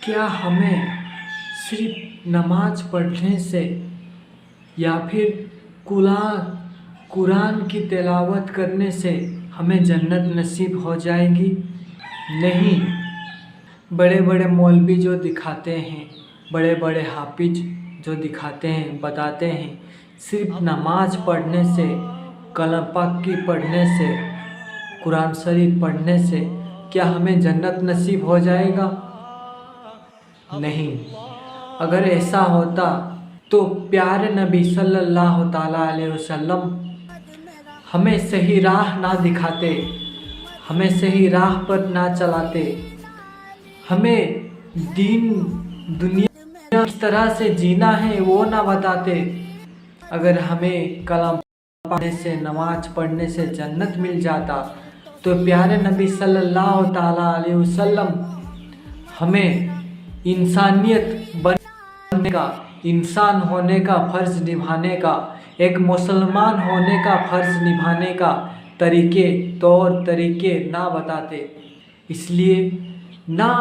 क्या हमें सिर्फ नमाज पढ़ने से या फिर कुरान की तिलावत करने से हमें जन्नत नसीब हो जाएगी? नहीं। बड़े बड़े मौलवी जो दिखाते हैं, बड़े बड़े हाफिज जो दिखाते हैं, बताते हैं सिर्फ नमाज पढ़ने से, कलम पाक की पढ़ने से, कुरान शरीफ पढ़ने से क्या हमें जन्नत नसीब हो जाएगा? नहीं। अगर ऐसा होता तो प्यारे नबी सल्लल्लाहु ताला अलैहि वसल्लम हमें सही राह ना दिखाते, हमें सही राह पर ना चलाते, हमें दीन दुनिया किस तरह से जीना है वो ना बताते। अगर हमें कलम पढ़ने से, नमाज पढ़ने से जन्नत मिल जाता तो प्यारे नबी सल्लल्लाहु ताला अलैहि वसल्लम हमें इंसानियत बनने का, इंसान होने का फ़र्ज़ निभाने का, एक मुसलमान होने का फ़र्ज़ निभाने का तौर तरीके ना बताते। इसलिए ना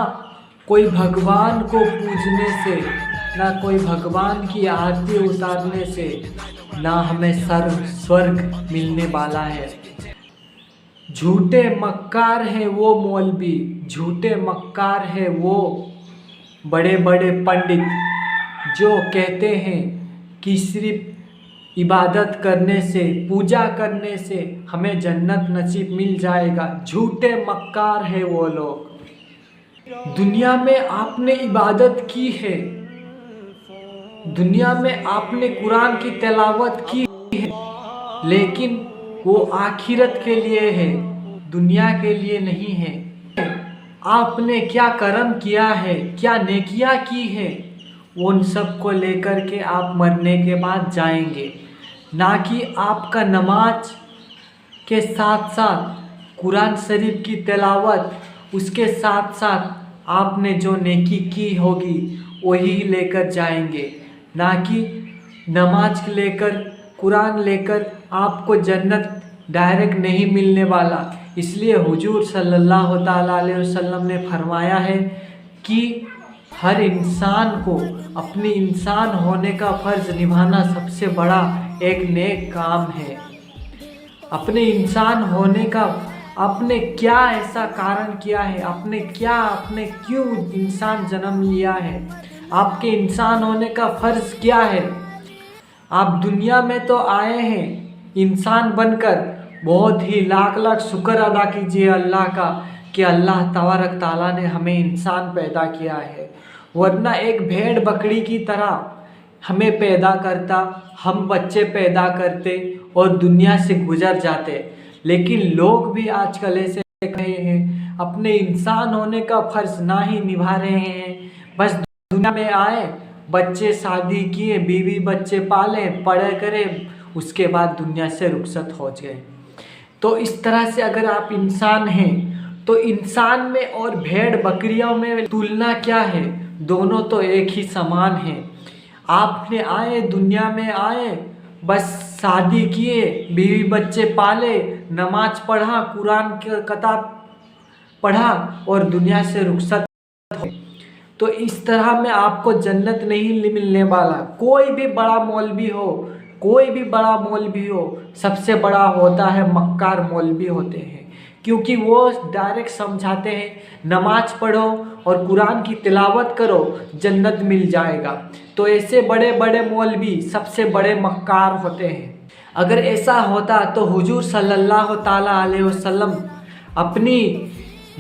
कोई भगवान को पूजने से, ना कोई भगवान की आरती उतारने से ना हमें स्वर्ग मिलने वाला है। झूठे मक्कार हैं वो मौलवी, झूठे मक्कार हैं वो बड़े बड़े पंडित जो कहते हैं कि सिर्फ इबादत करने से, पूजा करने से हमें जन्नत नसीब मिल जाएगा। झूठे मक्कार हैं वो लोग। दुनिया में आपने इबादत की है, दुनिया में आपने कुरान की तिलावत की है, लेकिन वो आखिरत के लिए है, दुनिया के लिए नहीं है। आपने क्या कर्म किया है, क्या नेकियां की है, उन सब को लेकर के आप मरने के बाद जाएंगे। ना कि आपका नमाज के साथ साथ कुरान शरीफ की तिलावत, उसके साथ साथ आपने जो नेकी की होगी वही लेकर जाएंगे। ना कि नमाज लेकर, कुरान लेकर आपको जन्नत डायरेक्ट नहीं मिलने वाला। इसलिए हुजूर सल्लल्लाहु ताला अलैहि वसल्लम ने फरमाया है कि हर इंसान को अपनी इंसान होने का फ़र्ज़ निभाना सबसे बड़ा एक नेक काम है। अपने इंसान होने का, आपने क्या ऐसा कारण किया है, आपने क्यों इंसान जन्म लिया है, आपके इंसान होने का फ़र्ज़ क्या है। आप दुनिया में तो आए हैं इंसान बनकर, बहुत ही लाख लाख शुक्र अदा कीजिए अल्लाह का कि अल्लाह तबारक ताला ने हमें इंसान पैदा किया है। वरना एक भेड़ बकरी की तरह हमें पैदा करता, हम बच्चे पैदा करते और दुनिया से गुजर जाते। लेकिन लोग भी आजकल ऐसे देख रहे हैं, अपने इंसान होने का फ़र्ज़ ना ही निभा रहे हैं। बस दुनिया में आए, बच्चे शादी किए, बीवी बच्चे पाले, पढ़े करें, उसके बाद दुनिया से रुखसत हो गए। तो इस तरह से अगर आप इंसान हैं तो इंसान में और भेड़ बकरियों में तुलना क्या है? दोनों तो एक ही समान हैं। आपने आए, दुनिया में आए, बस शादी किए, बीवी बच्चे पाले, नमाज पढ़ा, कुरान की किताब पढ़ा और दुनिया से रुखसत हो। तो इस तरह में आपको जन्नत नहीं मिलने वाला। कोई भी बड़ा मौलवी हो, कोई भी बड़ा मौलवी हो, सबसे बड़ा होता है मक्कार मौलवी होते हैं। क्योंकि वो डायरेक्ट समझाते हैं नमाज पढ़ो और कुरान की तिलावत करो, जन्नत मिल जाएगा। तो ऐसे बड़े बड़े मौलवी सबसे बड़े मक्कार होते हैं। अगर ऐसा होता तो हुजूर सल्लल्लाहु ताला अलैहि वसल्लम अपनी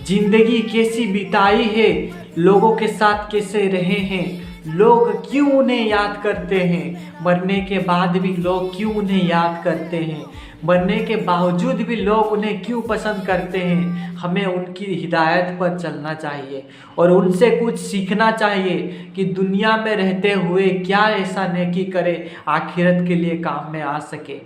ज़िंदगी कैसी बिताई है, लोगों के साथ कैसे रहे हैं, लोग क्यों उन्हें याद करते हैं, मरने के बाद भी लोग क्यों उन्हें याद करते हैं, मरने के बावजूद भी लोग उन्हें क्यों पसंद करते हैं। हमें उनकी हिदायत पर चलना चाहिए और उनसे कुछ सीखना चाहिए कि दुनिया में रहते हुए क्या ऐसा नेकी करे आखिरत के लिए काम में आ सके।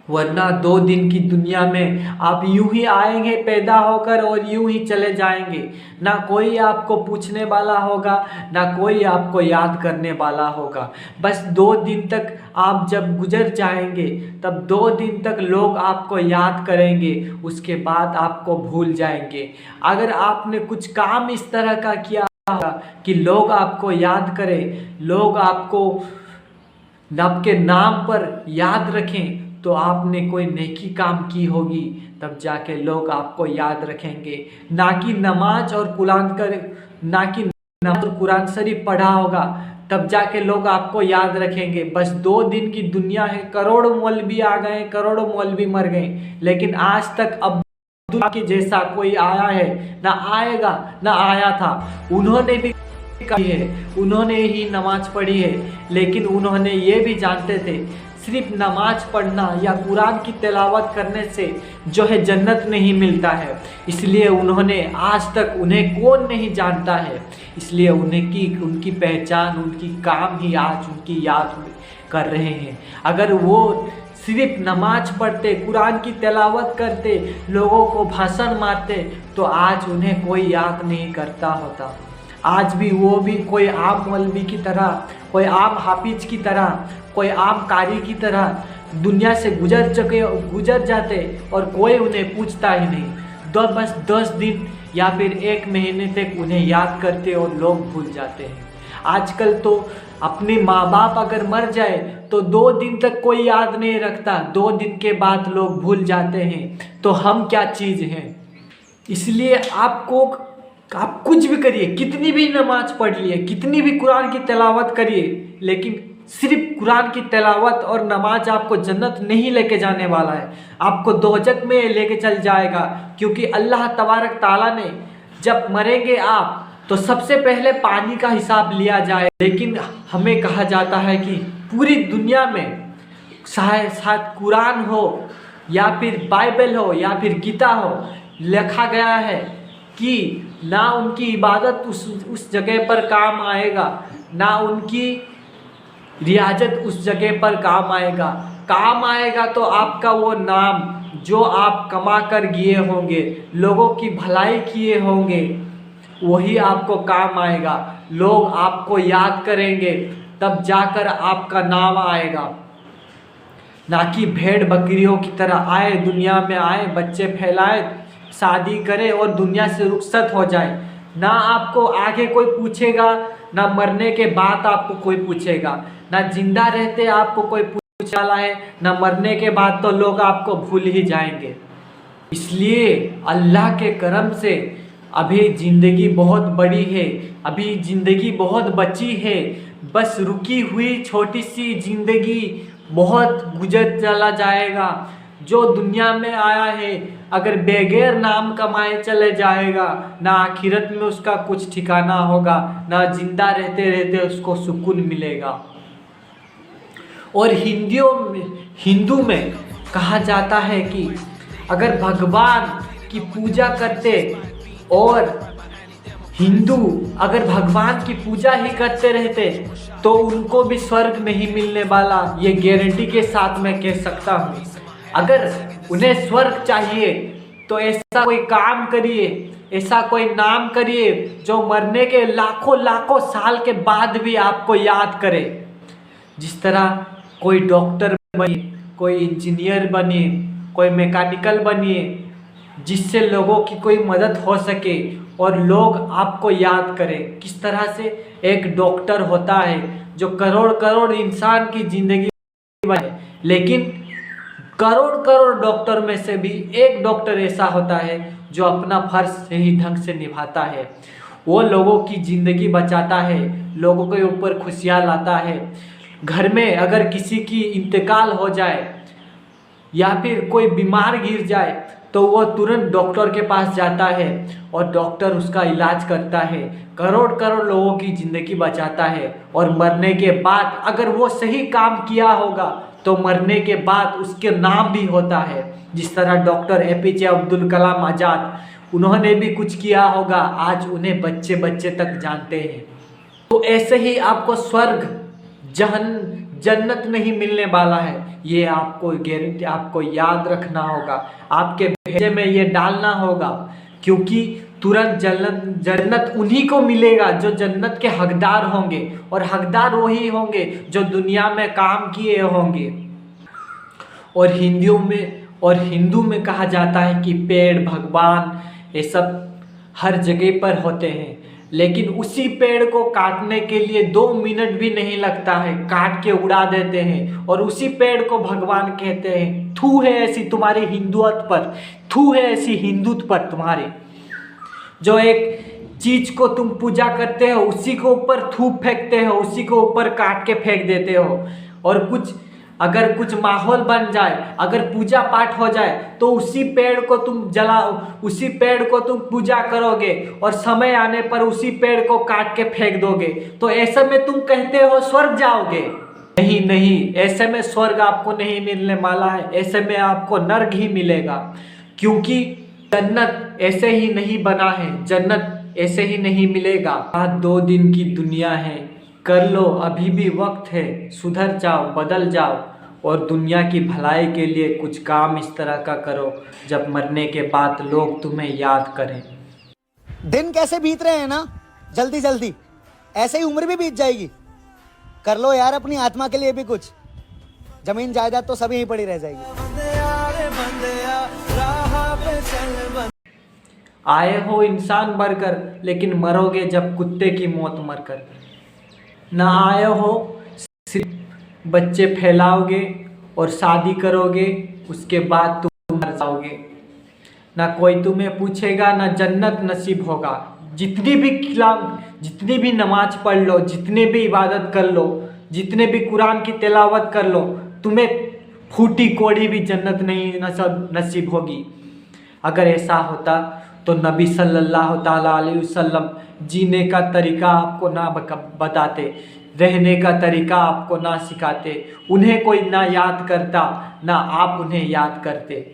वरना 2 दिन की दुनिया में आप यूं ही आएंगे पैदा होकर और यूं ही चले जाएंगे। ना कोई आपको पूछने वाला होगा, ना कोई आपको याद करने वाला होगा। बस 2 दिन तक आप जब गुजर जाएंगे तब 2 दिन तक लोग आपको याद करेंगे, उसके बाद आपको भूल जाएंगे। अगर आपने कुछ काम इस तरह का किया होगा कि लोग आपको याद करें, लोग आपको आपके नाम पर याद रखें, तो आपने कोई नेकी काम की होगी, तब जाके लोग आपको याद रखेंगे। ना कि नमाज और कुरान शरीफ पढ़ा होगा तब जाके लोग आपको याद रखेंगे। बस 2 दिन की दुनिया है, करोड़ों मौलवी आ गए, करोड़ों मौलवी मर गए, लेकिन आज तक अब्दुल्ला के जैसा कोई आया है ना आएगा ना आया था। उन्होंने भी की है, उन्होंने ही नमाज पढ़ी है, लेकिन उन्होंने ये भी जानते थे सिर्फ नमाज पढ़ना या कुरान की तिलावत करने से जो है जन्नत नहीं मिलता है। इसलिए उन्होंने आज तक उन्हें कौन नहीं जानता है, इसलिए उनकी पहचान, उनकी काम ही आज उनकी याद कर रहे हैं। अगर वो सिर्फ नमाज पढ़ते, कुरान की तिलावत करते, लोगों को भाषण मारते, तो आज उन्हें कोई याद नहीं करता होता। आज भी वो भी कोई आम मौलवी की तरह, कोई आम हाफिज की तरह, कोई आम कारी की तरह दुनिया से गुजर जाते और कोई उन्हें पूछता ही नहीं। बस 10 दिन या फिर 1 महीने तक उन्हें याद करते और लोग भूल जाते हैं। आजकल तो अपने माँ बाप अगर मर जाए तो 2 दिन तक कोई याद नहीं रखता, 2 दिन के बाद लोग भूल जाते हैं। तो हम क्या चीज़ हैं? इसलिए आप कुछ भी करिए, कितनी भी नमाज पढ़ लिए, कितनी भी कुरान की तिलावत करिए, लेकिन सिर्फ कुरान की तिलावत और नमाज आपको जन्नत नहीं लेके जाने वाला है, आपको दोजख में लेके चल जाएगा। क्योंकि अल्लाह तबारक ताला ने जब मरेंगे आप तो सबसे पहले पानी का हिसाब लिया जाए। लेकिन हमें कहा जाता है कि पूरी दुनिया में शायद कुरान हो या फिर बाइबल हो या फिर गीता हो, लिखा गया है कि ना उनकी इबादत उस जगह पर काम आएगा, ना उनकी रियाजत उस जगह पर काम आएगा तो आपका वो नाम जो आप कमा कर किए होंगे, लोगों की भलाई किए होंगे, वही आपको काम आएगा। लोग आपको याद करेंगे, तब जाकर आपका नाम आएगा। ना कि भेड़ बकरियों की तरह आए, दुनिया में आए, बच्चे फैलाए, शादी करे और दुनिया से रुखसत हो जाए। ना आपको आगे कोई पूछेगा, ना मरने के बाद आपको कोई पूछेगा, ना जिंदा रहते आपको कोई पूछने वाला है, ना मरने के बाद तो लोग आपको भूल ही जाएंगे। इसलिए अल्लाह के करम से अभी ज़िंदगी बहुत बड़ी है, अभी ज़िंदगी बहुत बची है। बस रुकी हुई छोटी सी ज़िंदगी बहुत गुजर चला जाएगा। जो दुनिया में आया है अगर बेगैर नाम कमाए चले जाएगा, ना आखिरत में उसका कुछ ठिकाना होगा, ना जिंदा रहते रहते उसको सुकून मिलेगा। और हिंदू में कहा जाता है कि अगर भगवान की पूजा करते और हिंदू अगर भगवान की पूजा ही करते रहते तो उनको भी स्वर्ग नहीं मिलने वाला, ये गारंटी के साथ मैं कह सकता हूँ। अगर उन्हें स्वर्ग चाहिए तो ऐसा कोई काम करिए, ऐसा कोई नाम करिए जो मरने के लाखों साल के बाद भी आपको याद करे। जिस तरह कोई डॉक्टर बनिए, कोई इंजीनियर बनिए, कोई मैकेनिकल बनिए, जिससे लोगों की कोई मदद हो सके और लोग आपको याद करें। किस तरह से एक डॉक्टर होता है जो करोड़ इंसान की जिंदगी बचाए, लेकिन करोड़ डॉक्टर में से भी एक डॉक्टर ऐसा होता है जो अपना फर्ज सही ढंग से निभाता है। वो लोगों की ज़िंदगी बचाता है, लोगों के ऊपर खुशियाँ लाता है। घर में अगर किसी की इंतकाल हो जाए या फिर कोई बीमार गिर जाए तो वो तुरंत डॉक्टर के पास जाता है और डॉक्टर उसका इलाज करता है, करोड़ लोगों की ज़िंदगी बचाता है। और मरने के बाद अगर वो सही काम किया होगा तो मरने के बाद उसके नाम भी होता है। जिस तरह डॉक्टर APJ अब्दुल कलाम आज़ाद, उन्होंने भी कुछ किया होगा, आज उन्हें बच्चे तक जानते हैं। तो ऐसे ही आपको स्वर्ग जन्नत नहीं मिलने वाला है, ये आपको गारंटी, आपको याद रखना होगा, आपके भेजे में ये डालना होगा। क्योंकि तुरंत जन्नत उन्हीं को मिलेगा जो जन्नत के हकदार होंगे, और हकदार वही होंगे जो दुनिया में काम किए होंगे। और हिंदू में कहा जाता है कि पेड़, भगवान, ये सब हर जगह पर होते हैं, लेकिन उसी पेड़ को काटने के लिए 2 मिनट भी नहीं लगता है, काट के उड़ा देते हैं। और उसी पेड़ को भगवान कहते हैं। थू है ऐसी तुम्हारी हिंदुत्व पर, थू है ऐसी हिंदुत्व पर तुम्हारे। जो एक चीज को तुम पूजा करते हो उसी को ऊपर थूक फेंकते हो, उसी को ऊपर काट के फेंक देते हो। और अगर कुछ माहौल बन जाए, अगर पूजा पाठ हो जाए तो उसी पेड़ को तुम जलाओ, उसी पेड़ को तुम पूजा करोगे और समय आने पर उसी पेड़ को काट के फेंक दोगे। तो ऐसे में तुम कहते हो स्वर्ग जाओगे। नहीं नहीं, ऐसे में स्वर्ग आपको नहीं मिलने वाला है, ऐसे में आपको नर्क ही मिलेगा। क्योंकि जन्नत ऐसे ही नहीं बना है, जन्नत ऐसे ही नहीं मिलेगा। आज 2 दिन की दुनिया है, कर लो, अभी भी वक्त है, सुधर जाओ, बदल जाओ और दुनिया की भलाई के लिए कुछ काम इस तरह का करो जब मरने के बाद लोग तुम्हें याद करें। दिन कैसे बीत रहे हैं ना, जल्दी जल्दी, ऐसे ही उम्र भी बीत जाएगी। कर लो यार अपनी आत्मा के लिए भी कुछ। जमीन जायदाद तो सभी ही पड़ी रह जाएगी। आए हो इंसान बनकर, लेकिन मरोगे जब कुत्ते की मौत मरकर। ना आए हो सिर्फ बच्चे फैलाओगे और शादी करोगे, उसके बाद तुम मर जाओगे। ना कोई तुम्हें पूछेगा, ना जन्नत नसीब होगा। जितनी भी नमाज पढ़ लो, जितने भी इबादत कर लो, जितने भी कुरान की तिलावत कर लो, तुम्हें फूटी कोड़ी भी जन्नत नहीं नसीब होगी। अगर ऐसा होता तो नबी सल्लल्लाहु ताला अलैहि वसल्लम जीने का तरीका आपको ना बताते, रहने का तरीका आपको ना सिखाते, उन्हें कोई ना याद करता, ना आप उन्हें याद करते।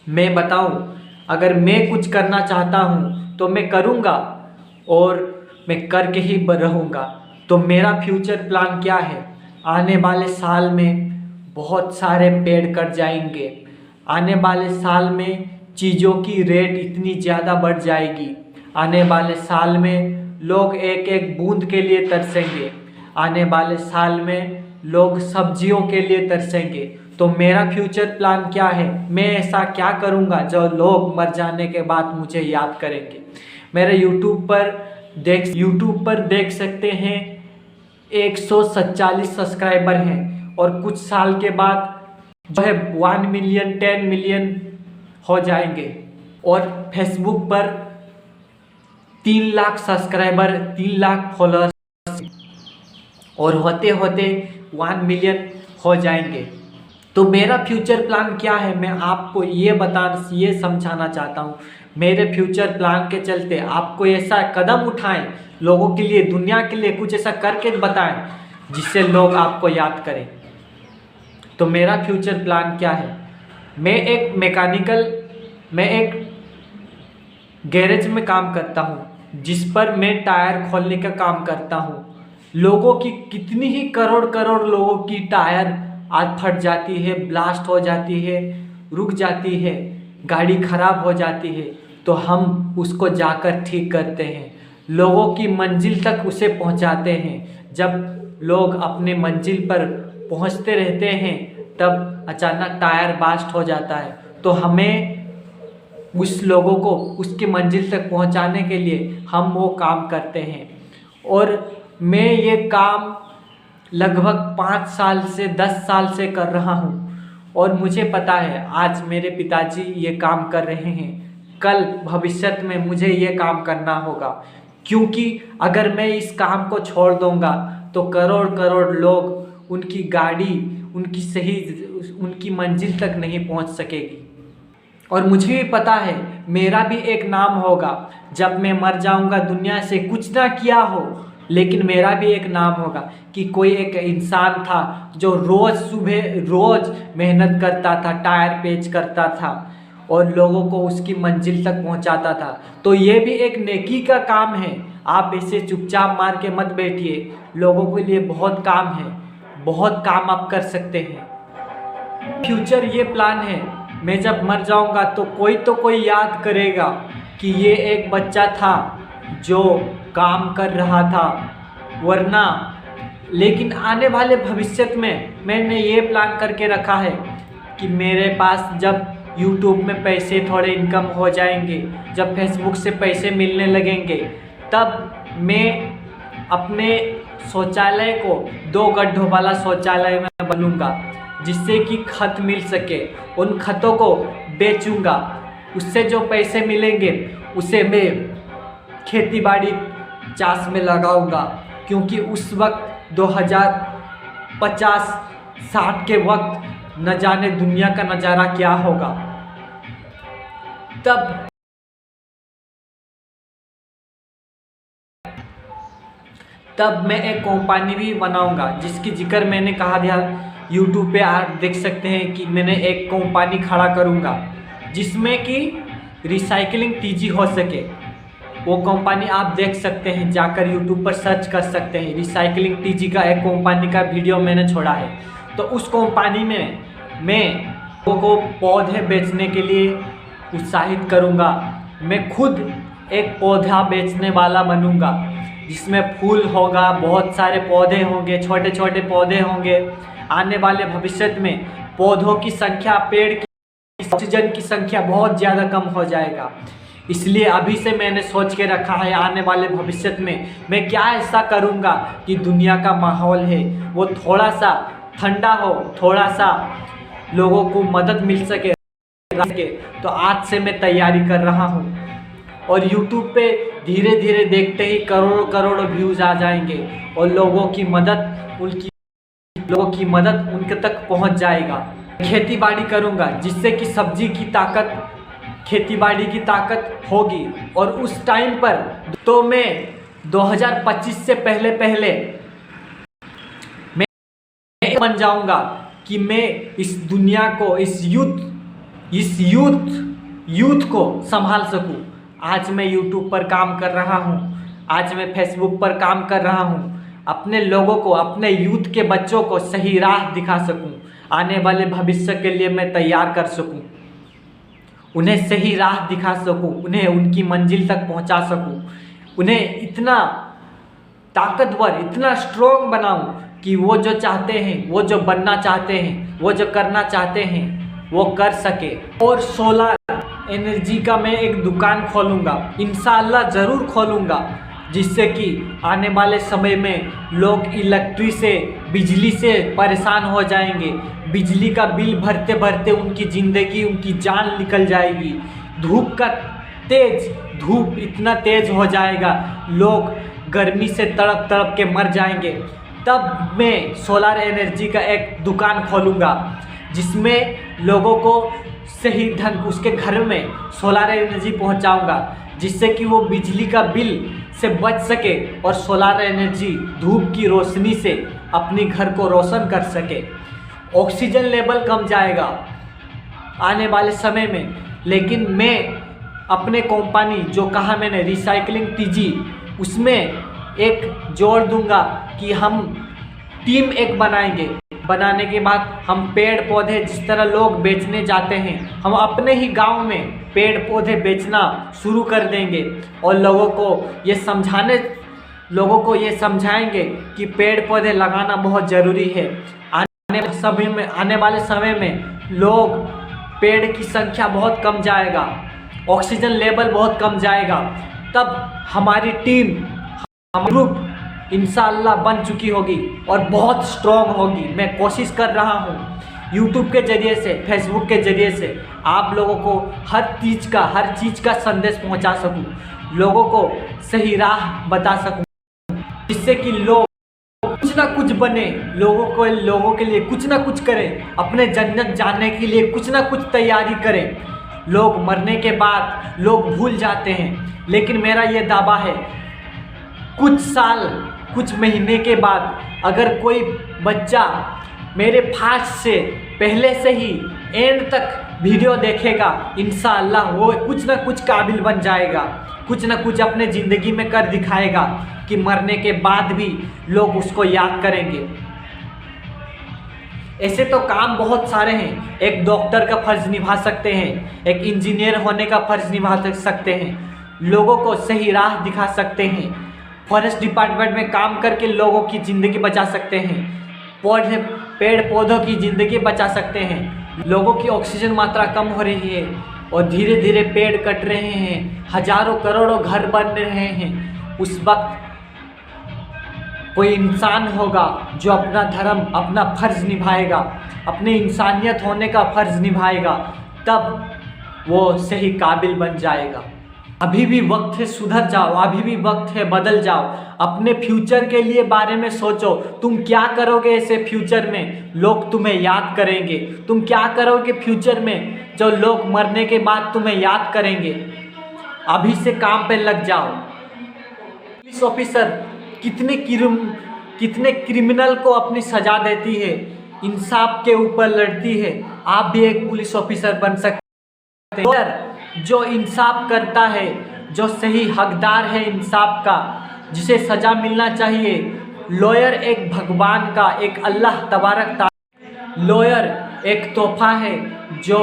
मैं बताऊं, अगर मैं कुछ करना चाहता हूं तो मैं करूंगा और मैं करके ही रहूंगा। तो मेरा फ्यूचर प्लान क्या है? आने वाले साल में बहुत सारे पेड़ कट जाएंगे। आने वाले साल में चीज़ों की रेट इतनी ज़्यादा बढ़ जाएगी। आने वाले साल में लोग एक एक बूंद के लिए तरसेंगे। आने वाले साल में लोग सब्जियों के लिए तरसेंगे। तो मेरा फ्यूचर प्लान क्या है? मैं ऐसा क्या करूँगा जो लोग मर जाने के बाद मुझे याद करेंगे? मेरे यूट्यूब पर देख सकते हैं 147 सब्सक्राइबर हैं और कुछ साल के बाद जो है 1 मिलियन 10 मिलियन हो जाएंगे। और फेसबुक पर 3 लाख सब्सक्राइबर, 3 लाख फॉलोअर्स और होते होते 1 मिलियन हो जाएंगे। तो मेरा फ्यूचर प्लान क्या है, मैं आपको ये समझाना चाहता हूँ। मेरे फ्यूचर प्लान के चलते आपको ऐसा कदम उठाएं, लोगों के लिए, दुनिया के लिए कुछ ऐसा करके बताएं जिससे लोग आपको याद करें। तो मेरा फ्यूचर प्लान क्या है? मैं एक गैरेज में काम करता हूँ जिस पर मैं टायर खोलने का काम करता हूँ। लोगों की कितनी ही करोड़ लोगों की टायर आज फट जाती है, ब्लास्ट हो जाती है, रुक जाती है, गाड़ी खराब हो जाती है, तो हम उसको जाकर ठीक करते हैं, लोगों की मंजिल तक उसे पहुंचाते हैं। जब लोग अपने मंजिल पर पहुंचते रहते हैं तब अचानक टायर ब्लास्ट हो जाता है, तो हमें उस लोगों को उसकी मंजिल तक पहुंचाने के लिए हम वो काम करते हैं। और मैं ये काम लगभग 5 साल से 10 साल से कर रहा हूँ और मुझे पता है आज मेरे पिताजी ये काम कर रहे हैं, कल भविष्य में मुझे ये काम करना होगा। क्योंकि अगर मैं इस काम को छोड़ दूँगा तो करोड़ लोग उनकी गाड़ी उनकी मंजिल तक नहीं पहुँच सकेगी। और मुझे भी पता है मेरा भी एक नाम होगा। जब मैं मर जाऊंगा, दुनिया से कुछ ना किया हो, लेकिन मेरा भी एक नाम होगा कि कोई एक इंसान था जो रोज़ मेहनत करता था, टायर पेंच करता था और लोगों को उसकी मंजिल तक पहुंचाता था। तो ये भी एक नेकी का काम है। आप ऐसे चुपचाप मार के मत बैठिए, लोगों के लिए बहुत काम है, बहुत काम आप कर सकते हैं। फ्यूचर ये प्लान है, मैं जब मर जाऊंगा तो कोई याद करेगा कि ये एक बच्चा था जो काम कर रहा था, वरना लेकिन आने वाले भविष्य में मैंने ये प्लान करके रखा है कि मेरे पास जब यूट्यूब में पैसे थोड़े इनकम हो जाएंगे, जब फेसबुक से पैसे मिलने लगेंगे, तब मैं अपने शौचालय को 2 गड्ढों वाला शौचालय में बनूंगा, जिससे कि खत मिल सके। उन खतों को बेचूंगा, उससे जो पैसे मिलेंगे उसे मैं खेती बाड़ी चाष में लगाऊंगा, क्योंकि उस वक्त 2050-60 के वक्त न जाने दुनिया का नज़ारा क्या होगा। तब मैं एक कंपनी भी बनाऊंगा, जिसकी जिक्र मैंने कहा दिया यूट्यूब पे। आप देख सकते हैं कि मैंने एक कंपनी खड़ा करूंगा जिसमें कि रिसाइकलिंग टीजी हो सके। वो कंपनी आप देख सकते हैं, जाकर यूट्यूब पर सर्च कर सकते हैं। रिसाइकलिंग टीजी का एक कंपनी का वीडियो मैंने छोड़ा है। तो उस कंपनी में मैं लोगों को पौधे बेचने के लिए उत्साहित करूंगा। मैं खुद एक पौधा बेचने वाला बनूंगा, जिसमें फूल होगा, बहुत सारे पौधे होंगे, छोटे छोटे पौधे होंगे। आने वाले भविष्य में पौधों की संख्या, पेड़ की, ऑक्सीजन की संख्या बहुत ज़्यादा कम हो जाएगा। इसलिए अभी से मैंने सोच के रखा है, आने वाले भविष्य में मैं क्या ऐसा करूँगा कि दुनिया का माहौल है वो थोड़ा सा ठंडा हो, थोड़ा सा लोगों को मदद मिल सके। तो आज से मैं तैयारी कर रहा हूँ, और YouTube पे धीरे धीरे देखते ही करोड़ों करोड़ों व्यूज़ आ जाएंगे, और लोगों की मदद उनके तक पहुँच जाएगा। खेती बाड़ी करूँगा, जिससे कि सब्जी की ताकत, खेती बाड़ी की ताकत होगी। और उस टाइम पर तो मैं 2025 से पहले मैं बन जाऊँगा कि मैं इस दुनिया को, इस यूथ को संभाल सकूँ। आज मैं YouTube पर काम कर रहा हूँ, आज मैं Facebook पर काम कर रहा हूँ, अपने लोगों को, अपने यूथ के बच्चों को सही राह दिखा सकूँ, आने वाले भविष्य के लिए मैं तैयार कर सकूँ, उन्हें सही राह दिखा सकूँ, उन्हें उनकी मंजिल तक पहुँचा सकूँ, उन्हें इतना ताकतवर, इतना स्ट्रॉन्ग बनाऊँ कि वो जो चाहते हैं, वो जो बनना चाहते हैं, वो जो करना चाहते हैं, वो कर सके। और सोलर एनर्जी का मैं एक दुकान खोलूँगा, इंशाअल्लाह ज़रूर खोलूँगा, जिससे कि आने वाले समय में लोग बिजली से परेशान हो जाएंगे। बिजली का बिल भरते भरते उनकी ज़िंदगी, उनकी जान निकल जाएगी। धूप इतना तेज़ हो जाएगा, लोग गर्मी से तड़प तड़प के मर जाएंगे। तब मैं सोलर एनर्जी का एक दुकान खोलूँगा, जिसमें लोगों को सही ढंग उसके घर में सोलर एनर्जी पहुंचाऊंगा, जिससे कि वो बिजली का बिल से बच सके और सोलर एनर्जी धूप की रोशनी से अपने घर को रोशन कर सके। ऑक्सीजन लेवल कम जाएगा आने वाले समय में, लेकिन मैं अपने कंपनी, जो कहा मैंने रिसाइकलिंग टीजी, उसमें एक जोड़ दूंगा कि हम टीम एक बनाएंगे। बनाने के बाद हम पेड़ पौधे, जिस तरह लोग बेचने जाते हैं, हम अपने ही गांव में पेड़ पौधे बेचना शुरू कर देंगे, और लोगों को ये समझाएंगे कि पेड़ पौधे लगाना बहुत ज़रूरी है। आने वाले समय में लोग, पेड़ की संख्या बहुत कम जाएगा, ऑक्सीजन लेवल बहुत कम जाएगा। तब हमारी टीम, हमारा ग्रुप इंशाअल्लाह बन चुकी होगी और बहुत स्ट्रॉन्ग होगी। मैं कोशिश कर रहा हूँ यूट्यूब के ज़रिए से, फेसबुक के ज़रिए से आप लोगों को हर चीज़ का संदेश पहुँचा सकूँ, लोगों को सही राह बता सकूँ, जिससे कि लोग कुछ ना कुछ बने, लोगों के लिए कुछ ना कुछ करें, अपने जन्नत जाने के लिए कुछ ना कुछ तैयारी करें। लोग मरने के बाद लोग भूल जाते हैं, लेकिन मेरा ये दावा है, कुछ साल, कुछ महीने के बाद अगर कोई बच्चा मेरे फास्ट से पहले से ही एंड तक वीडियो देखेगा, इंशाअल्लाह वो कुछ ना कुछ काबिल बन जाएगा, कुछ ना कुछ अपने ज़िंदगी में कर दिखाएगा कि मरने के बाद भी लोग उसको याद करेंगे। ऐसे तो काम बहुत सारे हैं। एक डॉक्टर का फ़र्ज़ निभा सकते हैं, एक इंजीनियर होने का फ़र्ज़ निभा सकते हैं, लोगों को सही राह दिखा सकते हैं, फॉरेस्ट डिपार्टमेंट में काम करके लोगों की ज़िंदगी बचा सकते हैं, पेड़ पौधों की ज़िंदगी बचा सकते हैं। लोगों की ऑक्सीजन मात्रा कम हो रही है और धीरे धीरे पेड़ कट रहे हैं, हजारों करोड़ों घर बन रहे हैं, उस वक्त कोई इंसान होगा जो अपना धर्म, अपना फर्ज निभाएगा, अपने इंसानियत होने का फर्ज निभाएगा, तब वो सही काबिल बन जाएगा। अभी भी वक्त है, सुधर जाओ, अभी भी वक्त है, बदल जाओ, अपने फ्यूचर के लिए बारे में सोचो। तुम क्या करोगे ऐसे फ्यूचर में, लोग तुम्हें याद करेंगे? तुम क्या करोगे फ्यूचर में जो लोग मरने के बाद तुम्हें याद करेंगे? अभी से काम पे लग जाओ। पुलिस ऑफिसर कितने क्रिमिनल को अपनी सजा देती है, इंसाफ के ऊपर लड़ती है। आप भी एक पुलिस ऑफिसर बन सकते हैं जो इंसाफ करता है, जो सही हकदार है इंसाफ का, जिसे सजा मिलना चाहिए। लॉयर एक भगवान का, एक अल्लाह तबारक ताला, लॉयर एक तोहफा है जो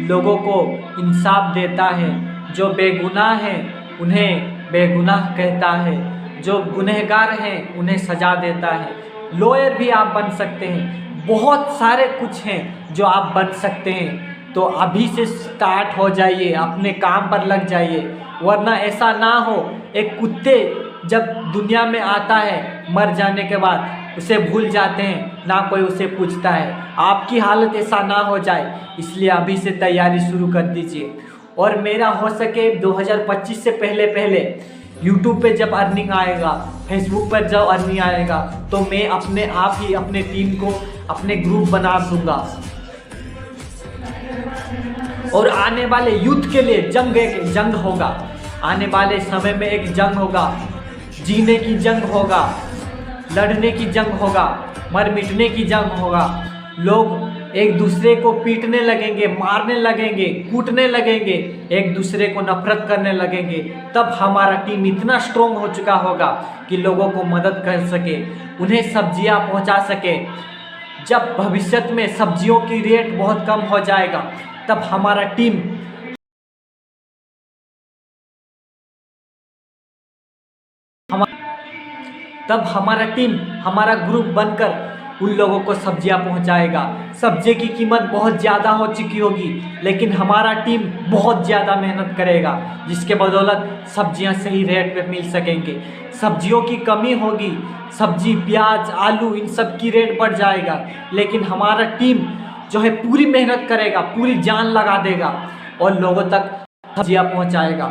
लोगों को इंसाफ देता है। जो बेगुनाह हैं उन्हें बेगुनाह कहता है, जो गुनहगार हैं उन्हें सजा देता है। लॉयर भी आप बन सकते हैं, बहुत सारे कुछ हैं जो आप बन सकते हैं। तो अभी से स्टार्ट हो जाइए, अपने काम पर लग जाइए, वरना ऐसा ना हो एक कुत्ते जब दुनिया में आता है मर जाने के बाद उसे भूल जाते हैं, ना कोई उसे पूछता है। आपकी हालत ऐसा ना हो जाए, इसलिए अभी से तैयारी शुरू कर दीजिए। और मेरा हो सके 2025 से पहले यूट्यूब पे जब अर्निंग आएगा, फेसबुक पर जब अर्निंग आएगा, तो मैं अपने आप ही अपने टीम को, अपने ग्रुप बना दूंगा। और आने वाले यूथ के लिए एक जंग होगा, आने वाले समय में एक जंग होगा, जीने की जंग होगा, लड़ने की जंग होगा, मर मिटने की जंग होगा। लोग एक दूसरे को पीटने लगेंगे, मारने लगेंगे, कूटने लगेंगे, एक दूसरे को नफरत करने लगेंगे। तब हमारा टीम इतना स्ट्रोंग हो चुका होगा कि लोगों को मदद कर सके, उन्हें सब्जियां पहुंचा सके। जब भविष्य में सब्जियों की रेट बहुत कम हो जाएगा, तब हमारा टीम हमारा ग्रुप बनकर उन लोगों को सब्जियां पहुंचाएगा। सब्जी की कीमत बहुत ज़्यादा हो चुकी होगी, लेकिन हमारा टीम बहुत ज़्यादा मेहनत करेगा, जिसके बदौलत सब्जियां सही रेट पे मिल सकेंगे। सब्जियों की कमी होगी, सब्जी, प्याज, आलू, इन सब की रेट बढ़ जाएगा, लेकिन हमारा टीम जो है पूरी मेहनत करेगा, पूरी जान लगा देगा और लोगों तक सब्जियां पहुंचाएगा।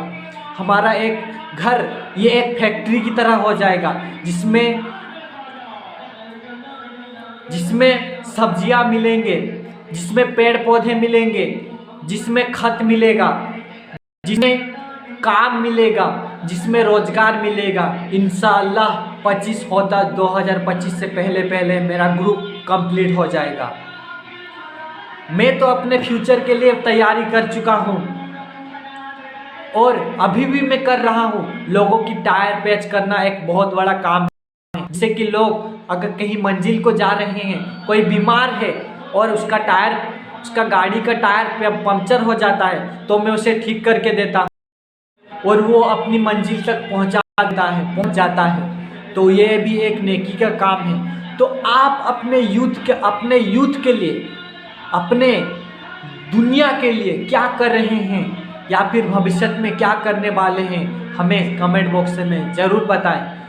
हमारा एक घर ये एक फैक्ट्री की तरह हो जाएगा, जिसमें सब्जियां मिलेंगे, जिसमें पेड़ पौधे मिलेंगे, जिसमें खत मिलेगा, जिसमें काम मिलेगा, जिसमें रोजगार मिलेगा। इंशाअल्लाह 2025 से पहले मेरा ग्रुप कंप्लीट हो जाएगा। मैं तो अपने फ्यूचर के लिए तैयारी कर चुका हूँ और अभी भी मैं कर रहा हूँ। लोगों की टायर पैच करना एक बहुत बड़ा काम है, जिससे कि लोग अगर कहीं मंजिल को जा रहे हैं, कोई बीमार है और उसका गाड़ी का टायर पंक्चर हो जाता है, तो मैं उसे ठीक करके देता हूँ और वो अपनी मंजिल तक पहुँच जाता है। तो ये भी एक नेकी का काम है। तो आप अपने यूथ के लिए, अपने दुनिया के लिए क्या कर रहे हैं या फिर भविष्य में क्या करने वाले हैं, हमें कमेंट बॉक्स में ज़रूर बताएं।